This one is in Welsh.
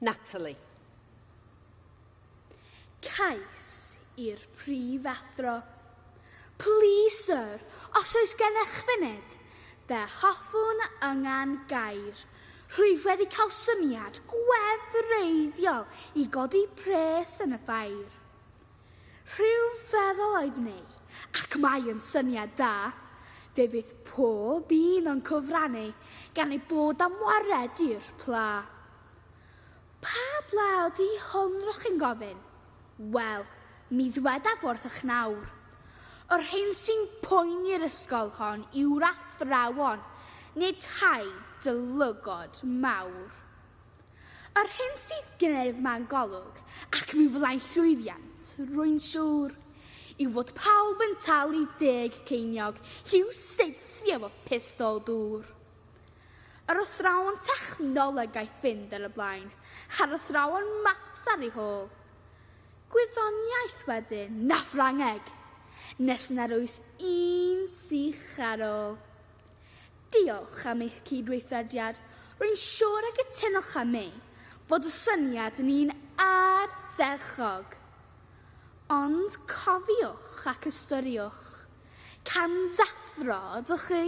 Natalie. Cais i'r prifathro. Please, sir, os oes gennych funud, fe hoffwn yngan gair. Rwyf wedi cael syniad gwefreiddiol i godi pres yn y ffair. Rhyw feddwl oedd ni, ac mae yn syniad da, fe fydd pob un yn cyfrannu gan ei bod am waredu'r pla. Pa blawd i hwn rwch chi'n gofyn? Wel, mi ddwedaf wrth eich nawr. Yr hyn sy'n poeni'r ysgol hon yw'r athrawon, nid haid dylygod mawr. Yr hyn sydd gennyf mewn golwg ac mi fydda'n llwyddiant, rwy'n siŵr, yw fod pawb yn talu 10 ceiniog i'w saethio fo pistol dŵr. Yr athrawon technoleg a'i ffind ar y blaen, a'r athrawon maths ar ei hôl. Gwyddoniaeth wedyn, na Ffrangeg, nes nad oes un sych ar ôl. Diolch am eich cydweithrediad, rwy'n siŵr a gytunwch am mi fod y syniad yn un ardderchog. Ond cofiwch ac ystyriwch, can sathro ydych chi?